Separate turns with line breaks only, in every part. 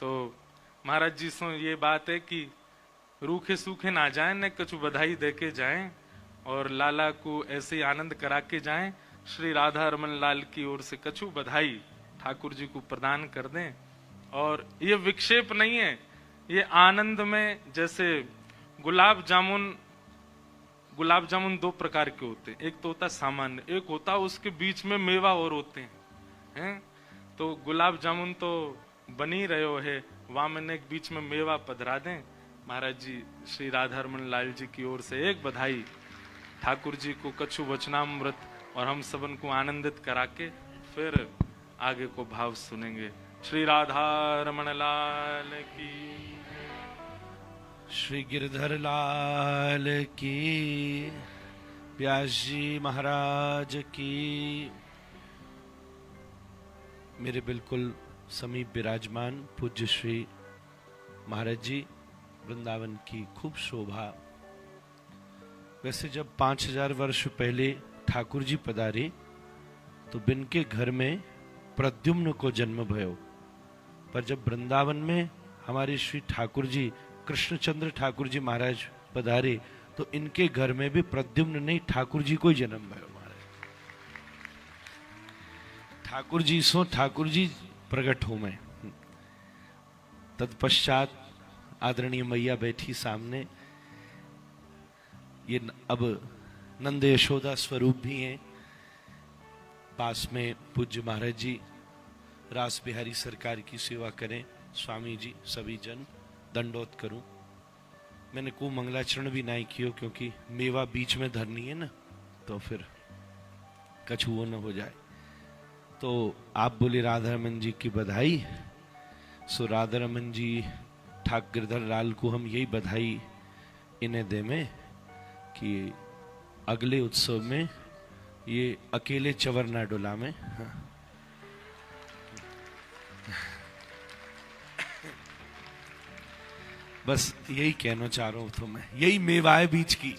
तो महाराज जी सो ये बात है कि रूखे सूखे ना जाएं, न कछु बधाई दे के जाएं, और लाला को ऐसे ही आनंद करा के जाएं। श्री राधा रमन लाल की ओर से कछु बधाई ठाकुर जी को प्रदान कर दें। और ये विक्षेप नहीं है, ये आनंद में, जैसे गुलाब जामुन दो प्रकार के होते हैं। एक तो होता सामान्य, एक होता उसके बीच में मेवा और होते हैं। तो गुलाब जामुन तो बन ही रहे हो है, वामन एक बीच में मेवा पधरा दें। महाराज जी श्री राधा रमन लाल जी की ओर से एक बधाई ठाकुर जी को कछु वचनामृत और हम सबन को आनंदित करा के फिर आगे को भाव सुनेंगे। श्री राधा रमन लाल की,
श्री गिरधर लाल की, व्यास जी महाराज की। मेरे बिल्कुल समीप विराजमान पूज्य श्री महाराज जी, वृंदावन की खूब शोभा। वैसे जब 5000 वर्ष पहले ठाकुर जी पधारे तो बिन के घर में प्रद्युम्न को जन्म भयो, पर जब वृंदावन में हमारे श्री ठाकुर जी कृष्णचंद्र ठाकुर जी महाराज पधारे तो इनके घर में भी प्रद्युम्न नहीं, ठाकुर जी को ही जन्म भयो। महाराज ठाकुर जी सो ठाकुर जी प्रकट हो मैं। तत्पश्चात आदरणीय मैया बैठी सामने, ये अब नंद यशोदा स्वरूप भी हैं। पास में पूज्य महाराज जी रास बिहारी सरकार की सेवा करें। स्वामी जी सभी जन दंडोत करूं। मैंने को मंगलाचरण भी नहीं कियो क्योंकि मेवा बीच में धरनी है ना, तो फिर कछुओ न हो जाए। तो आप बोले राधा रमन जी की बधाई। सो राधा रमन जी ठाकुर गिरधर लाल को हम यही बधाई इन्हें दे में कि अगले उत्सव में ये अकेले चवर ना डोला में। बस यही कहना चाह रहा हूं तो मैं, यही मेवाए बीच की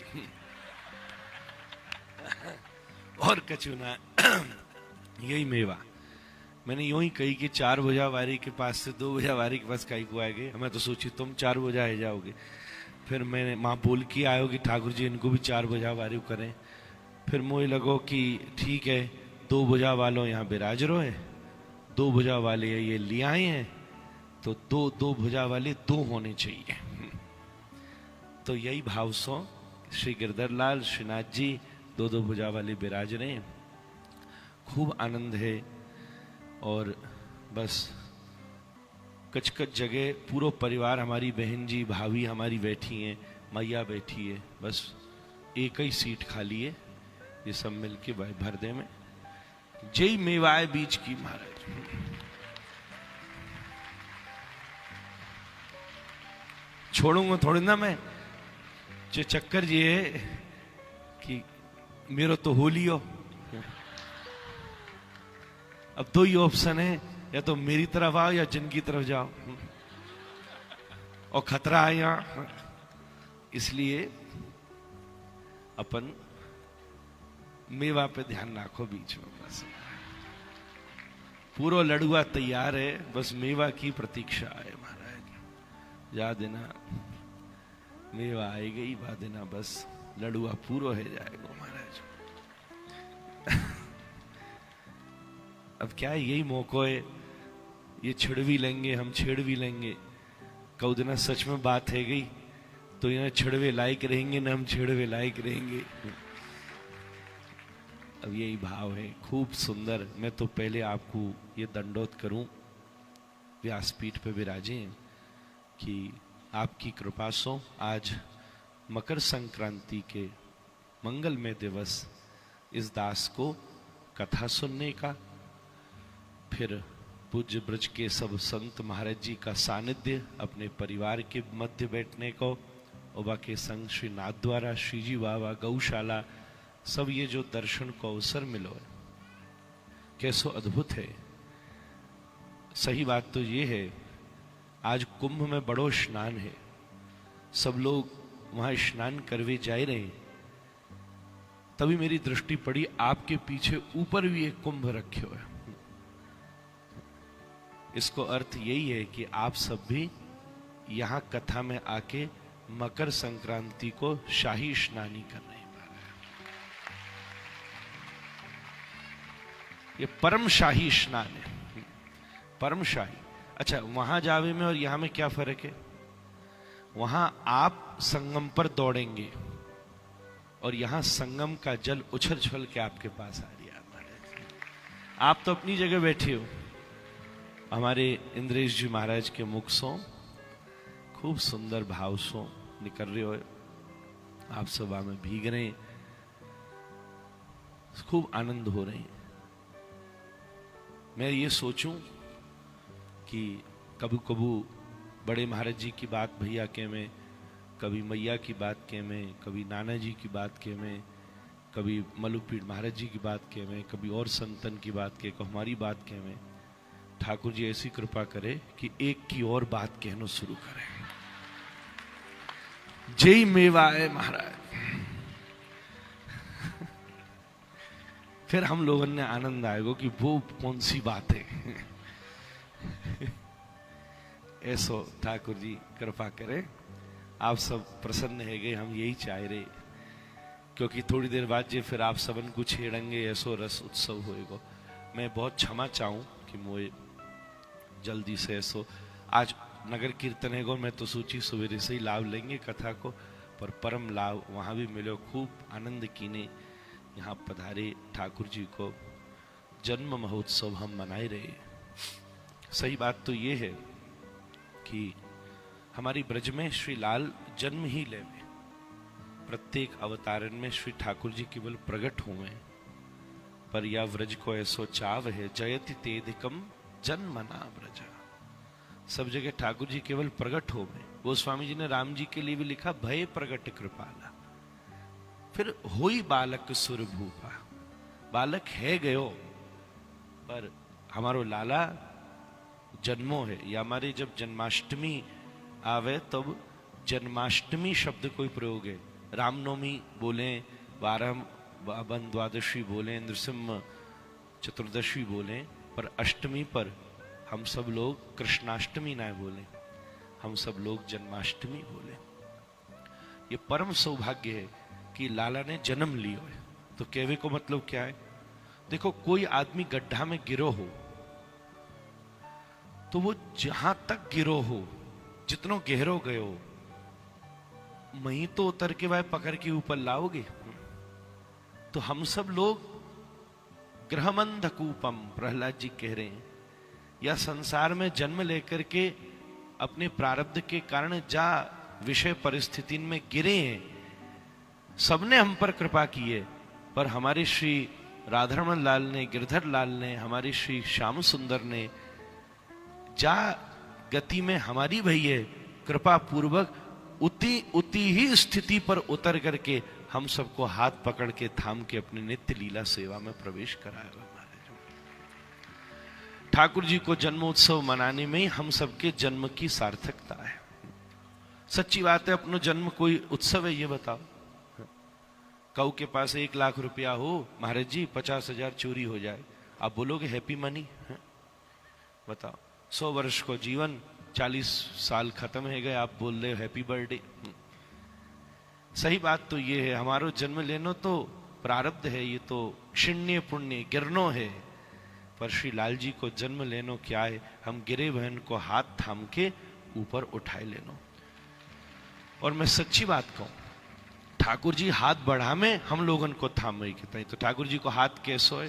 और कछु ना, यही मेवा। मैंने यूं ही कही कि 4 भुजा वारी के पास से 2 भुजा वारी के पास कहीं को आएंगे। हमें तो सोची तुम 4 भुजा है जाओगे। फिर मैंने माँ बोल के आयो कि ठाकुर जी इनको भी 4 भुजा वारी करें। फिर मुझे लगो कि ठीक है, 2 भुजा वालों यहाँ बिराज रो है, 2 भुजा वाले ये ले आए हैं, तो 2 भुजा वाले 2 होने चाहिए। तो यही भाव सो श्री गिरधर लाल श्रीनाथ जी 2 भुजा वाले बिराज रहे हैं। खूब आनंद है। और बस कच कच जगह पूरा परिवार, हमारी बहन जी भाभी हमारी बैठी हैं, मैया बैठी है, बस एक ही सीट खाली है, ये सब मिलके भर दे में। जय मेवाए बीच की महाराज। छोड़ूंगा थोड़ी ना मैं। जो चक्कर ये है कि मेरा तो होली हो, अब 2 ही ऑप्शन है, या तो मेरी तरफ आओ या जिनकी तरफ जाओ, और खतरा है यहां। इसलिए अपन मेवा पे ध्यान रखो बीच में। बस पूरा लड़ुआ तैयार है, बस मेवा की प्रतीक्षा है महाराज। जा देना मेवा आएगा ही, बा देना बस लड़ुआ पूरा है जाएगा महाराज। अब क्या है, यही मौका है, ये छिड़ भी लेंगे, हम छेड़ भी लेंगे। कऊ दिना सच में बात है गई तो यहाँ छिड़वे लायक रहेंगे ना, हम छिड़वे लायक रहेंगे। अब यही भाव है, खूब सुंदर। मैं तो पहले आपको ये दंडोत करूं, व्यासपीठ पे विराजे कि आपकी कृपा सो आज मकर संक्रांति के मंगलमय दिवस इस दास को कथा सुनने का, फिर पूज्य ब्रज के सब संत महाराज जी का सानिध्य, अपने परिवार के मध्य बैठने को, ओबा के संग श्री नाथ द्वारा, श्री जी बाबा, गौशाला, सब ये जो दर्शन को अवसर मिलो है, कैसो अद्भुत है। सही बात तो ये है, आज कुंभ में बड़ो स्नान है, सब लोग वहां स्नान करवे जा रहे हैं। तभी मेरी दृष्टि पड़ी, आपके पीछे ऊपर भी एक कुंभ रखे हुए। इसको अर्थ यही है कि आप सब भी यहाँ कथा में आके मकर संक्रांति को शाही स्नानी कर रहे हैं। ये परम शाही स्नान है, परम शाही। अच्छा, वहां जावे में और यहां में क्या फर्क है? वहां आप संगम पर दौड़ेंगे और यहां संगम का जल उछल छल के आपके पास आ रही है। आप तो अपनी जगह बैठे हो, हमारे इंद्रेश जी महाराज के मुख से खूब सुंदर भाव से निकल रहे हो, आप सभा में भीग रहे हैं, खूब आनंद हो रहे हैं। मैं ये सोचूं कि कभी कभी बड़े महाराज जी की बात भैया के में, कभी मैया की बात के में, कभी नाना जी की बात के में, कभी मलुकपीठ महाराज जी की बात के में, कभी और संतन की बात के, हमारी बात के में। ठाकुर जी ऐसी कृपा करे कि एक की और बात कहना शुरू करें। जय मेवा है महाराज। फिर हम लोगों ने आनंद आएगा कि वो कौन सी बात है। ऐसो ठाकुर जी कृपा करें, आप सब प्रसन्न है गए, हम यही चाह रहे, क्योंकि थोड़ी देर बाद जे फिर आप सबन को छेड़ेंगे, ऐसो रस उत्सव होएगा। मैं बहुत क्षमा चाहूं कि मुझे जल्दी से ऐसो आज नगर कीर्तन है गो, मैं तो सोची सवेरे से ही लाभ लेंगे कथा को, पर परम लाभ वहां भी मिलो। खूब आनंद कीने यहाँ पधारे ठाकुर जी को जन्म महोत्सव हम मनाए रहे। सही बात तो ये है कि हमारी ब्रज में श्री लाल जन्म ही ले में, प्रत्येक अवतारण में श्री ठाकुर जी केवल प्रकट हुए, पर या व्रज को ऐसो चाव है जयति तेधिकम जन्मना ब्रजा। सब जगह ठाकुर जी केवल प्रकट हो गए। गोस्वामी जी ने राम जी के लिए भी लिखा भय प्रकट कृपाला। फिर होई बालक सुरभूपा, बालक है गयो, पर हमारो लाला जन्मो है। या हमारे जब जन्माष्टमी आवे तब जन्माष्टमी शब्द कोई प्रयोग है। रामनवमी बोले, 12 बावन द्वादशी बोले, नृसिंह चतुर्दशी बोले, पर अष्टमी पर हम सब लोग कृष्णाष्टमी ना बोले, हम सब लोग जन्माष्टमी बोले। ये परम सौभाग्य है कि लाला ने जन्म लियो है। तो कहवे को मतलब क्या है? देखो, कोई आदमी गड्ढा में गिरो हो तो वो जहां तक गिरो हो, जितनो गहरो गयो, वहीं तो उतर के वह पकड़ के ऊपर लाओगे। तो हम सब लोग ग्रहमंध कूपम, प्रहलाद जी कह रहे हैं, या संसार में जन्म लेकर के अपने प्रारब्ध के कारण जा विषय परिस्थिति में गिरे हैं, सबने हम पर कृपा की है। पर हमारे श्री राधारमण लाल ने, गिरधर लाल ने, हमारे श्री श्याम सुंदर ने जा गति में हमारी भैया कृपा पूर्वक उती ही स्थिति पर उतर करके हम सबको हाथ पकड़ के थाम के अपने नित्य लीला सेवा में प्रवेश कराया। ठाकुर जी को जन्मोत्सव मनाने में ही हम सबके जन्म की सार्थकता है। सच्ची बात है, अपनो जन्म कोई उत्सव है ये बताओ? कऊ के पास 1 लाख रुपया हो, महाराज जी 50,000 चोरी हो जाए, आप बोलोगे हैप्पी मनी? बताओ, 100 वर्ष को जीवन, 40 साल खत्म है गए, आप बोल रहे हो हैप्पी बर्थडे। सही बात तो ये है, हमारो जन्म लेनो तो प्रारब्ध है, ये तो क्षण्य पुण्य गिरनो है। पर श्री लाल जी को जन्म लेनो क्या है? हम गिरे बहन को हाथ थाम के ऊपर उठाए लेनो। और मैं सच्ची बात कहूं, ठाकुर जी हाथ बढ़ा में हम लोगों को थाम रही कहता है। तो ठाकुर जी को हाथ कैसो है?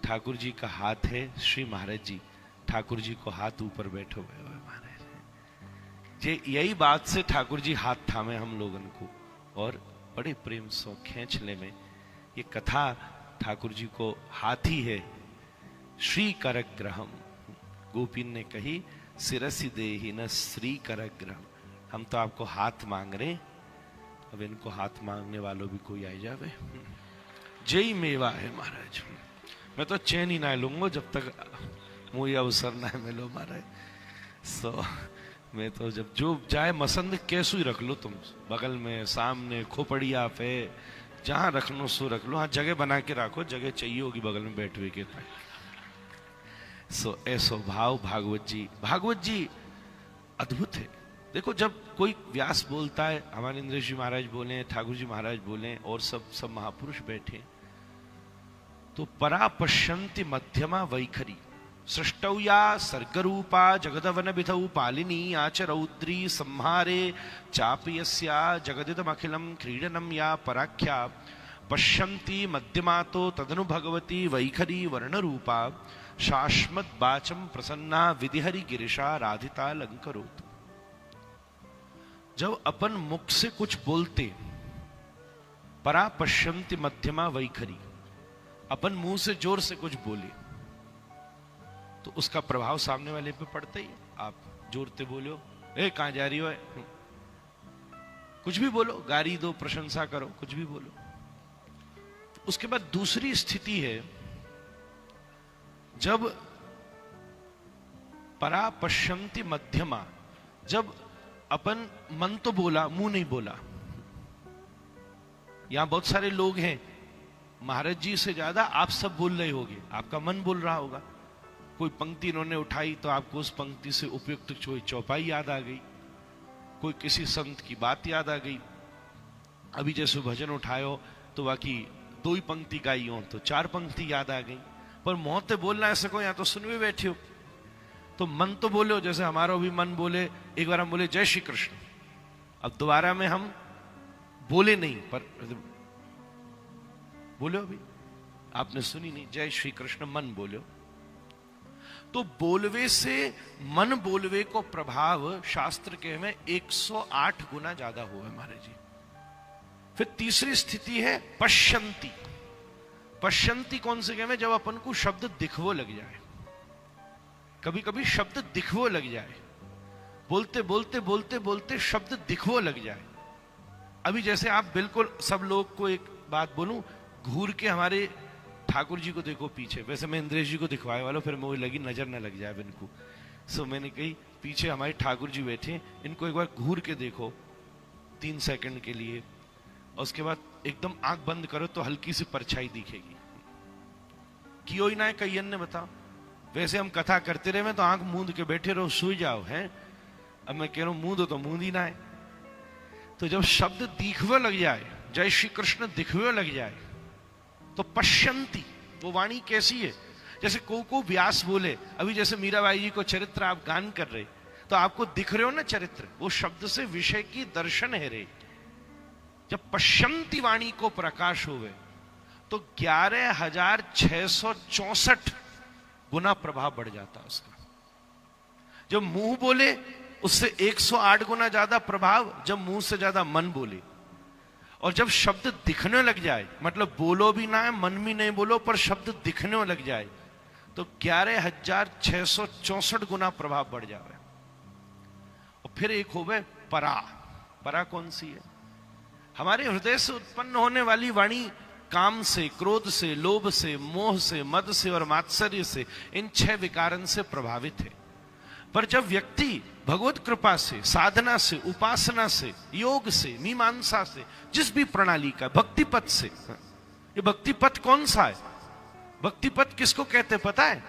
ठाकुर जी का हाथ है श्री महाराज जी, ठाकुर जी को हाथ ऊपर बैठो हुए महाराज जी। यही बात से ठाकुर जी हाथ थामे हम लोगों को और बड़े प्रेम से खींच ले में। ये कथा ठाकुर जी को हाथ ही है। श्री करग्रहम, गोपीन ने कही सिरसी देहि न श्री करग्रहम। हम तो आपको हाथ मांग रहे, अब इनको हाथ मांगने वालों भी कोई आई जावे। जय मेवा है महाराज। मैं तो चैन ही ना लूंगा जब तक मुझे अवसर ना मिलो महाराज। सो मैं तो जब जो जाए मसंद कैसू ही रख लो, तुम बगल में, सामने, खोपड़िया पे, जहां रख लो सो रख लो। हाँ, जगह बना के रखो, जगह चाहिए होगी बगल में बैठे के। सो ऐसो भाव भागवत जी अद्भुत है। देखो, जब कोई व्यास बोलता है, हमारे इंद्र जी महाराज बोले, ठाकुर जी महाराज बोले, और सब महापुरुष बैठे, तो परा पश्यन्ति मध्यमा वैखरी सृष्टौ या सर्गरूपा जगदवन विधौ पालिनी आच रौद्री संहारे चापयस्या जगदिदमखिलं क्रीडनं या पराख्या पश्यन्ति मध्यमातो तदनु भगवती वैखरी वर्णरूपा शाश्मद्वाचं प्रसन्ना विधिहरि गिरिशा राधिता लंकरोतु। जब अपन मुख से कुछ बोलते, परा पश्यन्ति मध्यमा वैखरी, अपन मुंह से जोर से कुछ बोले तो उसका प्रभाव सामने वाले पे पड़ता ही। आप जोरते बोलो, ए कहां जा रही हो, कुछ भी बोलो, गाली दो, प्रशंसा करो, कुछ भी बोलो। उसके बाद दूसरी स्थिति है, जब परा पश्यन्ति मध्यमा, जब अपन मन तो बोला, मुंह नहीं बोला। यहां बहुत सारे लोग हैं, महाराज जी से ज्यादा आप सब बोल रहे होगे, आपका मन बोल रहा होगा। कोई पंक्ति इन्होंने उठाई तो आपको उस पंक्ति से उपयुक्त चौपाई याद आ गई, कोई किसी संत की बात याद आ गई। अभी जैसे भजन उठायो तो बाकी 2 ही पंक्ति गाई हो तो 4 पंक्ति याद आ गई, पर मुंह से बोलना ऐसे को, या तो सुन भी बैठे हो तो मन तो बोलो। जैसे हमारा भी मन बोले, एक बार हम बोले जय श्री कृष्ण, अब दोबारा में हम बोले नहीं, पर बोलो, अभी आपने सुनी नहीं, जय श्री कृष्ण मन बोलो। तो बोलवे से मन बोलवे को प्रभाव शास्त्र के में 108 गुना ज्यादा हुआ है महाराज जी। फिर तीसरी स्थिति है पश्यन्ति। पश्यन्ति कौन से में, जब अपन को शब्द दिखवो लग जाए, कभी कभी शब्द दिखवो लग जाए, बोलते बोलते बोलते बोलते शब्द दिखवो लग जाए। अभी जैसे आप बिल्कुल सब लोग को एक बात बोलूं, घूर के हमारे ठाकुर जी को देखो पीछे, वैसे मैं इंद्रेश जी को दिखवाए वाला, फिर मुझे लगी नजर ना लग जाए इनको, सो मैंने कही पीछे हमारे ठाकुर जी बैठे, इनको एक बार घूर के देखो 3 सेकंड के लिए, और उसके बाद एकदम आंख बंद करो तो हल्की सी परछाई दिखेगी। कियो ही ना है, कई ने बताओ। वैसे हम कथा करते रहे, तो आंख मूंद के बैठे रहो, सो जाओ हैं। अब मैं कह रहा हूं मूंदो तो मूंद ही ना है। तो जब शब्द दिखवे लग जाए, जय श्री कृष्ण दिखवे लग जाए, तो पश्यन्ति, वो वाणी कैसी है, जैसे को व्यास बोले। अभी जैसे मीराबाई जी को चरित्र आप गान कर रहे, तो आपको दिख रहे हो ना चरित्र, वो शब्द से विषय की दर्शन है रे। जब पश्यन्ति वाणी को प्रकाश हुए तो 11,664 गुना प्रभाव बढ़ जाता उसका। जब मुंह बोले उससे 108 गुना ज्यादा प्रभाव, जब मुंह से ज्यादा मन बोले। और जब शब्द दिखने लग जाए, मतलब बोलो भी ना है, मन भी नहीं बोलो, पर शब्द दिखने लग जाए, तो 11,664 गुना प्रभाव बढ़ जाए। और फिर एक हो गए परा। परा कौन सी है? हमारे हृदय से उत्पन्न होने वाली वाणी काम से, क्रोध से, लोभ से, मोह से, मद से और मात्सर्य से, इन 6 विकारन से प्रभावित है। पर जब व्यक्ति भगवत कृपा से, साधना से, उपासना से, योग से, मीमांसा से, जिस भी प्रणाली का, भक्ति पथ से, ये भक्ति पथ कौन सा है? भक्ति पथ किसको कहते पता है?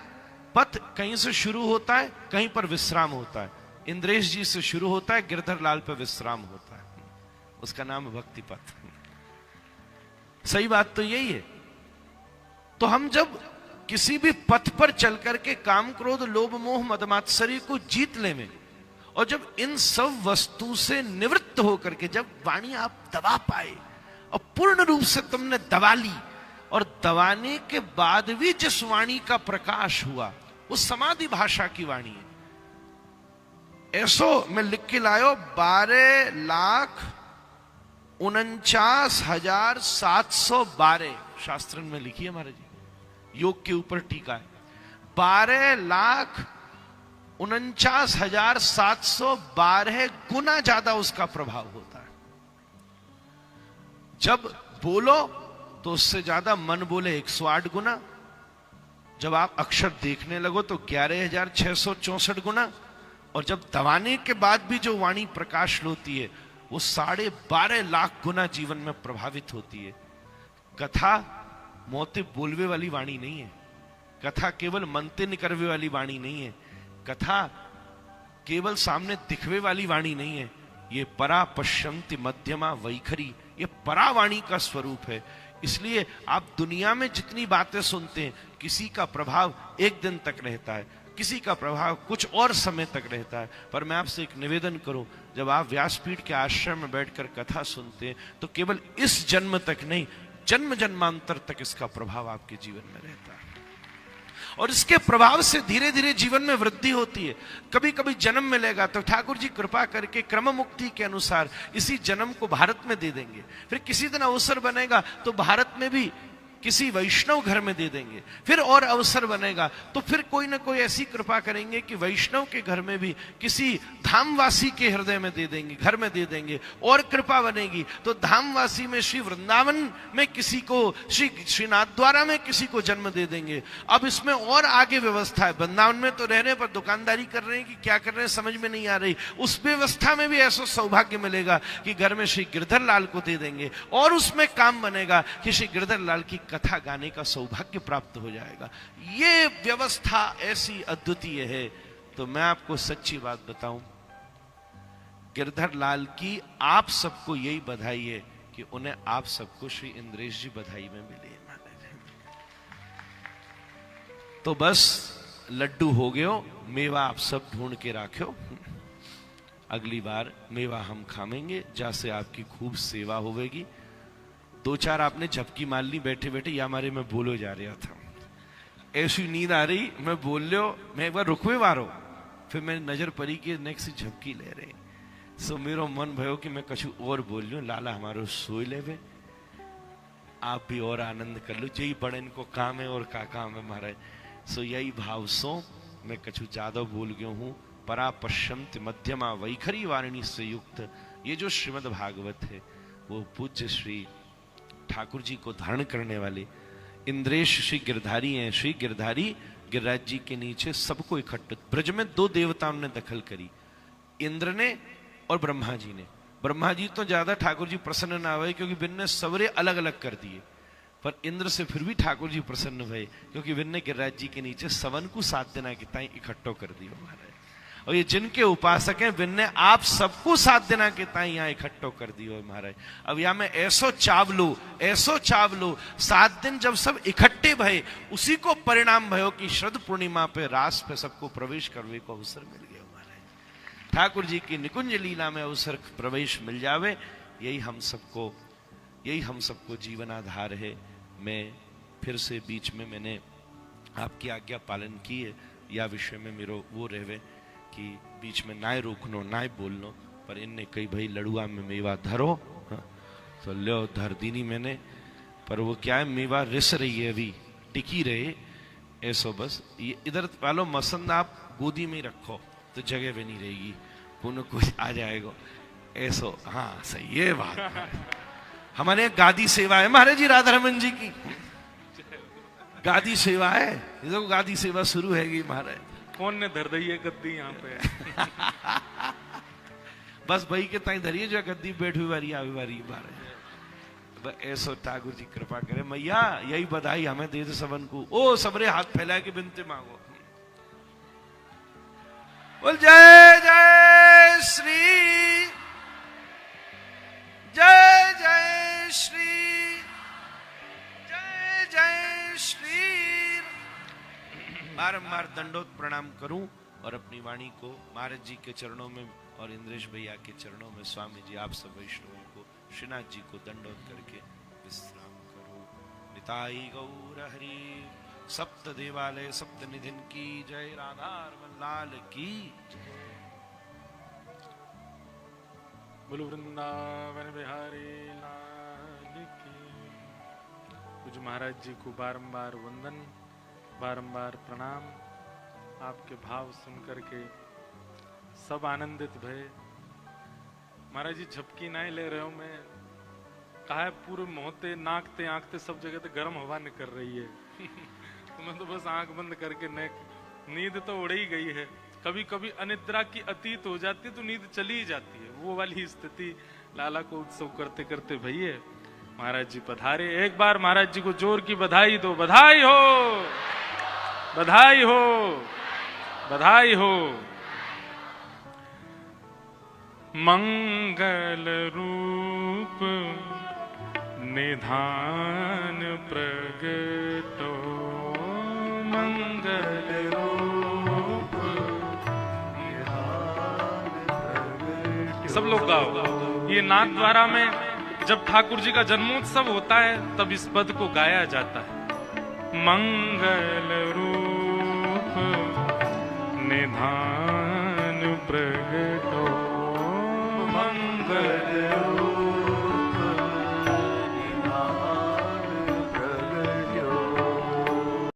पथ कहीं से शुरू होता है, कहीं पर विश्राम होता है। इंद्रेश जी से शुरू होता है, गिरधर लाल पर विश्राम होता है, उसका नाम है भक्ति पथ। सही बात तो यही है। तो हम जब किसी भी पथ पर चल करके काम, क्रोध, लोभ, मोह, मदमात्सर्य को जीत लें, और जब इन सब वस्तु से निवृत्त होकर के जब वाणी आप दबा पाए और पूर्ण रूप से तुमने दबा ली, और दबाने के बाद भी जिस वाणी का प्रकाश हुआ वो समाधि भाषा की वाणी है। ऐसो मैं लिख के लायो 12,49,712 शास्त्र में लिखी है महाराज जी, योग के ऊपर टीका है। 12,49,712 गुना ज्यादा उसका प्रभाव होता है। जब बोलो तो उससे ज्यादा मन बोले 108 गुना, जब आप अक्षर देखने लगो तो 11,664 गुना, और जब दबाने के बाद भी जो वाणी प्रकाश होती है वो 12.5 लाख गुना जीवन में प्रभावित होती है। कथा मोते बोलवे वाली वाणी नहीं है, कथा केवल मनते निकरवे वाली वाणी नहीं है, कथा केवल सामने दिखवे वाली वाणी नहीं है, ये परा पश्यंति मध्यमा वैखरी, ये परावाणी का स्वरूप है। इसलिए आप दुनिया में जितनी बातें सुनते हैं, किसी का प्रभाव एक दिन तक रहता है, किसी का प्रभाव कुछ और समय तक रहता है। पर मैं आपसे एक निवेदन करूं, जब आप व्यासपीठ के आश्रम में बैठकर कथा सुनते हैं तो केवल इस जन्म तक नहीं, जन्म जन्मांतर तक इसका प्रभाव आपके जीवन में रहता है, और इसके प्रभाव से धीरे धीरे जीवन में वृद्धि होती है। कभी कभी जन्म मिलेगा तो ठाकुर जी कृपा करके क्रम मुक्ति के अनुसार इसी जन्म को भारत में दे देंगे, फिर किसी दिन अवसर बनेगा तो भारत में भी किसी वैष्णव घर में दे देंगे, फिर और अवसर बनेगा तो फिर कोई ना कोई ऐसी कृपा करेंगे कि वैष्णव के घर में भी किसी धामवासी के हृदय में दे देंगे, घर में दे देंगे, और कृपा बनेगी तो धामवासी में श्री वृंदावन में किसी को, श्री नाथद्वारा में किसी को जन्म दे देंगे। अब इसमें और आगे व्यवस्था है, वृंदावन में तो रह रहे पर दुकानदारी कर रहे हैं कि क्या कर रहे हैं समझ में नहीं आ रही, उस व्यवस्था में भी ऐसा सौभाग्य मिलेगा कि घर में श्री गिरधर लाल को दे देंगे, और उसमें काम बनेगा कि श्री गिरधर लाल की कथा गाने का सौभाग्य प्राप्त हो जाएगा। ये व्यवस्था ऐसी अद्वितीय है। तो मैं आपको सच्ची बात बताऊं, गिरधर लाल की आप सबको यही बधाई है कि उन्हें आप सबको श्री इंद्रेश जी बधाई में मिले। तो बस लड्डू हो गयो, मेवा आप सब ढूंढ के राख्यो, अगली बार मेवा हम खाएंगे, जैसे आपकी खूब सेवा होगी। दो चार आपने झपकी मार ली बैठे बैठे, या हमारे में बोलो जा रहा था, ऐसी नींद आ रही, मैं बोल लो, मैं एक बार रुकवे वारो, फिर मैंने नजर पड़ी कि नेक्स्ट झपकी ले रहे, सो मेरो मन भयो कि मैं कछु और बोल लूं, लाला हमारो सोई ले, आप भी और आनंद कर लो, यही बड़े इनको काम है और का काम है महाराज। सो यही भाव सो मैं कछु ज्यादा बोल गया हूं। परा पश्यंत मध्यमा वैखरी वारिणी से युक्त ये जो श्रीमद् भागवत है, वो पूज्य श्री ठाकुर जी को धारण करने वाले इंद्रेश श्री गिरधारी हैं। श्री गिरधारी गिरिराज जी के नीचे सबको इकट्ठा, ब्रज में दो देवताओं ने दखल करी, इंद्र ने और ब्रह्मा जी ने। ब्रह्मा जी तो ज्यादा ठाकुर जी प्रसन्न ना हुए क्योंकि विन ने सवरे अलग अलग कर दिए, पर इंद्र से फिर भी ठाकुर जी प्रसन्न हुए क्योंकि विन ने गिरिराज जी के नीचे सवन को 7 दिन की ताई इकट्ठो कर दियो महाराज। और ये जिनके उपासक हैं विन ने आप सबको 7 दिन के ताई यहाँ इकट्ठो कर दियो महाराज। अब यहाँ में ऐसो चावलो 7 दिन जब सब इकट्ठे भये, उसी को परिणाम भयो कि श्रद्ध पूर्णिमा पे रास पे सबको प्रवेश करने को अवसर मिल गया महाराज। ठाकुर जी की निकुंज लीला में अवसर प्रवेश मिल जावे, यही हम सबको जीवन आधार है। मैं फिर से बीच में मैंने आपकी आज्ञा पालन की है, या विषय में मेरो वो रहवे कि बीच में नाय रोकनो नाय बोलनो, पर इनने कही भाई लड़ुआ में मेवा धरो, तो लो धर दीनी मैंने, पर वो क्या है मेवा रिस रही है, अभी टिकी रहे ऐसो। बस ये इधर वालों मसंद आप गोदी में रखो तो जगह भी नहीं रहेगी, पुनः कुछ आ जाएगा ऐसो। हाँ सही, ये बात हमारे यहाँ गादी सेवा है महाराज जी, राधा रमन जी की गादी सेवा है, देखो गादी सेवा शुरू हैगी महाराज।
कौन ने धर दी है गद्दी यहाँ पे?
बस भाई के ताई धरिए जो गद्दी बैठी वारी आवी वारी महाराज। ऐसो ठाकुर जी कृपा करे, मैया यही बधाई हमें दे दे सबन को। ओ सबरे हाथ फैला के बिनते मांगो, बोल जय जय श्री, जय जय श्री, जय जय श्री। बारंबार दंडोत प्रणाम करूं और अपनी वाणी को महाराज जी के चरणों में और इंद्रेश भैया के चरणों में, स्वामी जी आप सब वैष्णवों को, श्रीनाथ जी को दंडोत करके विश्राम करो। निताई गौर हरि, सप्त देवालय सप्त निधिन की जय, राधा रमन लाल की।
बोलो वृंदावन बिहारी लाल की। पूज्य महाराज जी को बारंबार वंदन, बारंबार प्रणाम। आपके भाव सुन करके सब आनंदित भये। महाराज जी झपकी नहीं ले रहे हो, मैं कहा है पूरे मोहते नाकते आंखते सब जगह तो गर्म हवा निकल रही है तो मैं तो बस आंख बंद करके नींद तो उड़ ही गई है। कभी कभी अनिद्रा की अतीत हो जाती है तो नींद चली ही जाती है, वो वाली स्थिति लाला को उत्सव करते करते भैया महाराज जी पधारे। एक बार महाराज जी को जोर की बधाई दो, बधाई हो। बधाई हो, बधाई हो। मंगल रूप निधान प्रगटो, मंगल रूप निधान प्रगटो। सब लोग गाओ। ये नाथ द्वारा में जब ठाकुर जी का जन्मोत्सव होता है तब इस पद को गाया जाता है। मंगल रूप निधान प्रगटो, मंगल